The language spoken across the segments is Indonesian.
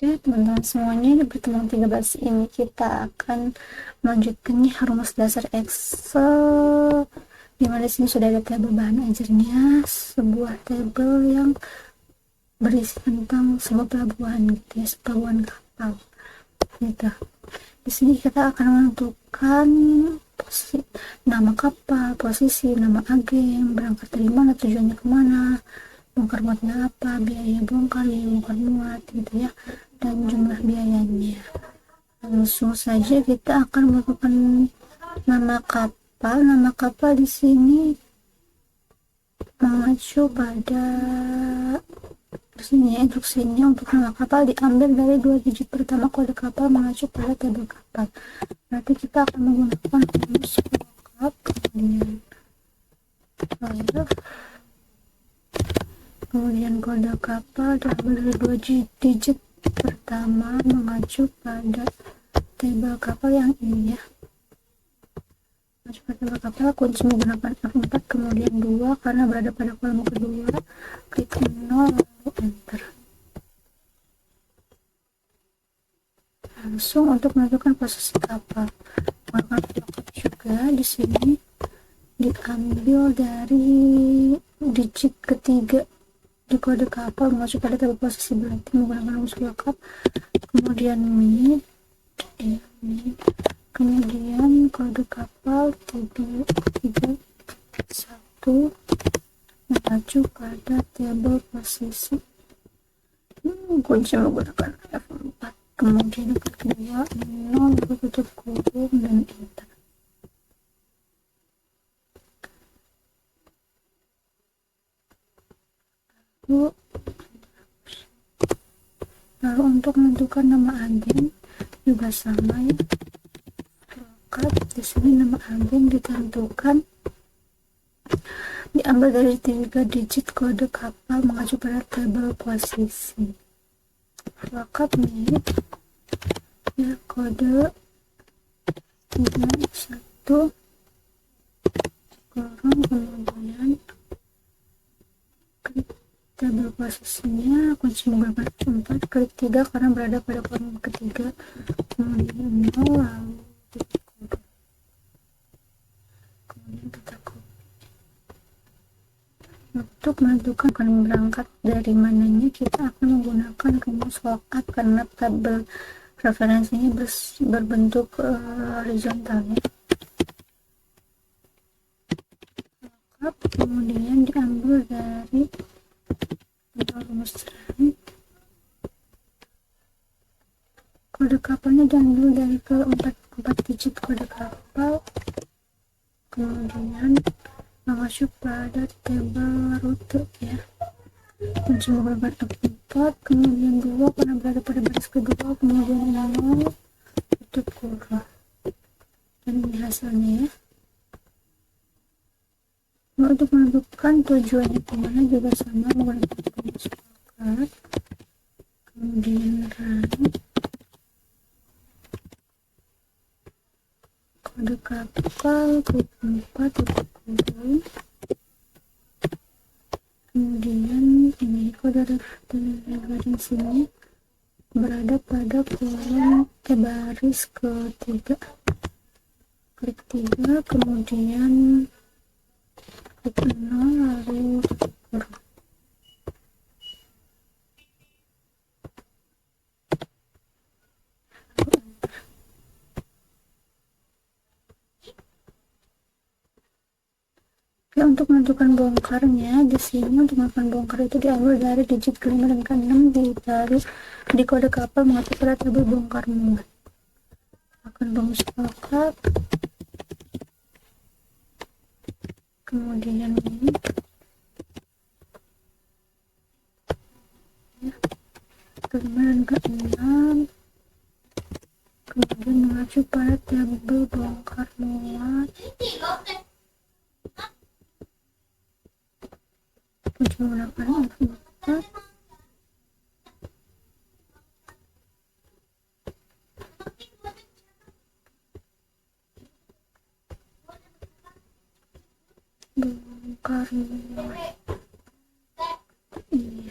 Oke, teman-teman semuanya, di pertemuan 13 ini kita akan melanjutkannya rumus dasar Excel, dimana di sini sudah ada tabel bahan ajarnya, sebuah tabel yang berisi tentang sebuah pelabuhan gitu ya, pelabuhan kapal gitu. Di sini kita akan menentukan posisi nama kapal, posisi, nama agen, berangkat dari mana, tujuannya kemana, bongkar muatnya apa, biaya bongkar, biaya bongkar muat gitu ya, dan jumlah biayanya. Langsung saja kita akan melakukan nama kapal. Nama kapal di sini mengacu pada sini instruksinya. Untuk nama kapal diambil dari 2 digit pertama kode kapal mengacu pada tabel kapal. Berarti kita akan menggunakan rumus lookup, kemudian kode kapal diambil dari 2 digit pertama mengacu pada tabel kapal yang ini ya. Mengacu pada tabel kapal, kunci menggunakan F4 kemudian 2 karena berada pada kolom kedua, klik 0 lalu enter. Langsung untuk menentukan posisi kapal menggunakan lookup juga di sini diambil dari digit ketiga di kode kapal mengacu pada tabel posisi, berarti menggunakan rumus lookup kemudian mid kemudian kode kapal 331 mengacu pada tabel posisi, kunci menggunakan F4 kemudian kedua 0 tutup kurung dan enter. Lalu untuk menentukan nama agen juga sama ya. Di sini nama agen ditentukan diambil dari 3 digit kode kapal mengacu pada tabel posisi. Lookup nih ya, kode 31 kurung kemudian klik tabel posisinya, kunci menggunakan 4, klik 3 karena berada pada kolom ketiga, kemudian 0 lalu kemudian kita copy. Untuk menentukan akan berangkat dari mananya, kita akan menggunakan rumus lookup karena tabel referensinya berbentuk horizontal ya. Lookup kemudian diambil dari rumus run, kode kapalnya diambil dari ke 4 digit kode kapal, kemudian mengacu pada tabel rute ya, kunci menggunakan F4 kemudian 2 karena berada pada baris kedua, kemudian 0 tutup kurung, dan ini hasilnya ya. Nah, untuk menentukan tujuannya kemana juga sama, menggunakan rumus lookup kemudian run, kode kapal klik 4 tutup kurung, kemudian ini kode referensinya berada pada kolom baris ketiga, klik 3 kemudian klik 0 lalu kurung. Oke, untuk menentukan bongkarnya di sini, untuk menentukan bongkar itu diambil dari digit kelima dan ke-6 di kode kapal mengacu pada tabel bongkar muat. Akan rumus lookup kemudian ini ya, kelima dan ke-6 kemudian mengacu pada tabel bongkar muat, kunci menggunakan F4 bongkar muat ini.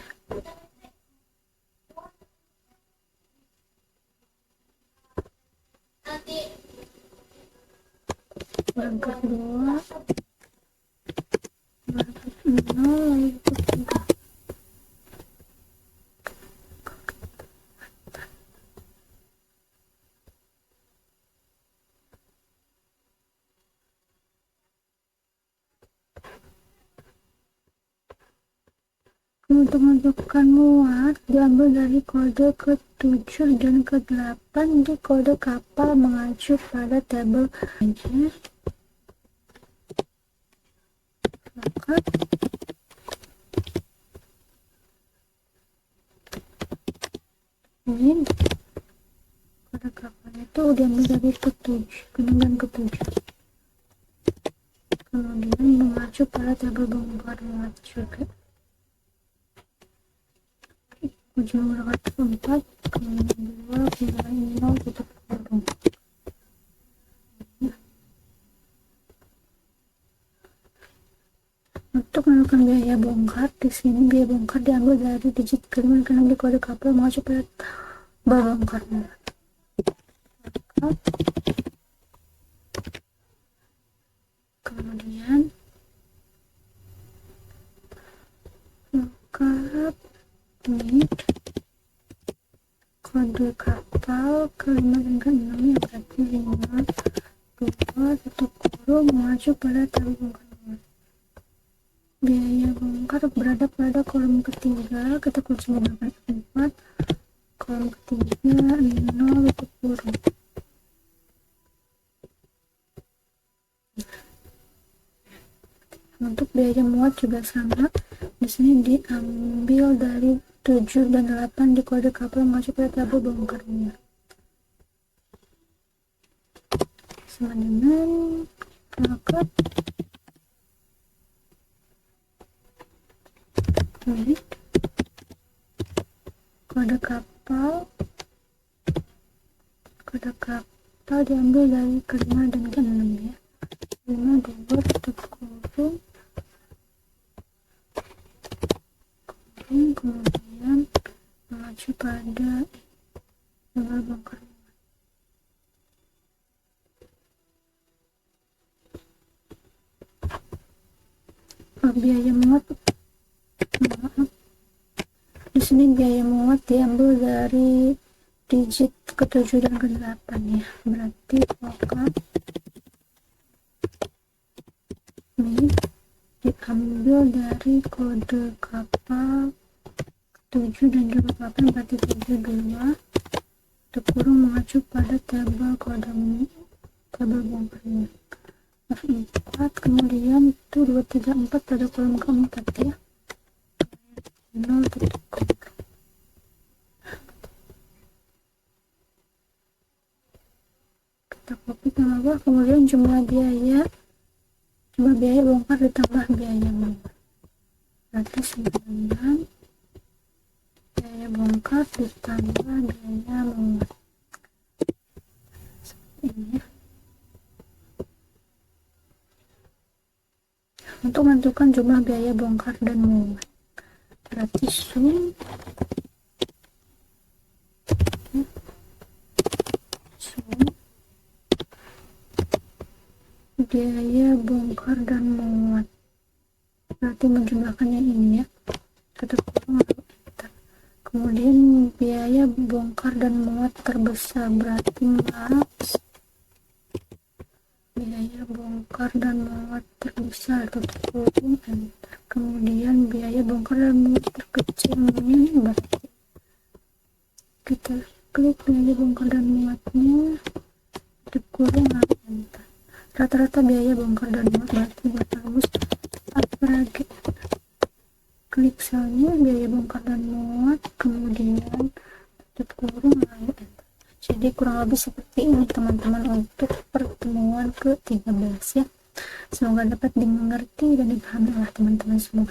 yang kedua 0 ikut 3. Untuk menentukan muat diambil dari kode ke-7 dan ke-8 di kode kapal mengacu pada tabel aja. Maka ini kode kapal itu diambil dari ke-7 dan ke-7, kemudian mengacu pada tabel bongkar muat juga. Ujung bracket 4, kemudian 2, nilai 0, tutup kurung. Untuk menentukan biaya bongkar, di sini biaya bongkar diambil dari digit kelima dan di kode kapal mengacu pada bongkar muat. Kemudian lengkap ini kode kapal ke-5 dan ke-6 ya, berarti 5, 2, tutup kurung mengacu pada tabel bongkar muat. Biaya bongkar berada pada kolom ketiga, kita kunci menggunakan F4, kolom ketiga 0, tutup kurung. Untuk biaya muat juga sama, di sini diambil dari 7 dan 8 di kode kapal mengacu pada tabel bongkar muat. Sama dengan bracket ini kode kapal diambil dari ke-5 dan ke-6 ya. 5, 2, tutup kurung, kemudian mengacu pada tabel bongkar muat. Biaya muat, di sini biaya muat diambil dari digit ke-7 dan ke-8 ya, berarti lengkap ini diambil dari kode kapal 7 dan juga 8, berarti 72, kurung mengacu pada tabel bongkar muat. F4, kemudian itu 2, 3, 4 pada kolom keempat ya, 0, tutup kurung. Kita copy ke bawah, kemudian jumlah biaya bongkar ditambah biaya muat, berarti 9 biaya bongkar ditambah biaya muat ini ya. Untuk menentukan jumlah biaya bongkar dan muat, berarti sum biaya bongkar dan muat, berarti menjumlahkannya ini ya, tutup kurung atau enter. Kemudian biaya bongkar dan muat terbesar, berarti max biaya bongkar dan muat terbesar, tutup kurung, enter. Kemudian biaya bongkar dan muat terkecilnya, berarti kita klik biaya bongkar dan muatnya, tutup kurung, lalu enter. Rata-rata biaya bongkar dan muat, berarti buat rumus aggregate, klik selnya biaya bongkar dan muat, kemudian tutup kurung, lalu enter. Jadi kurang lebih seperti ini teman-teman untuk pertemuan ke-13 ya. Semoga dapat dimengerti dan dipahami oleh teman-teman semua.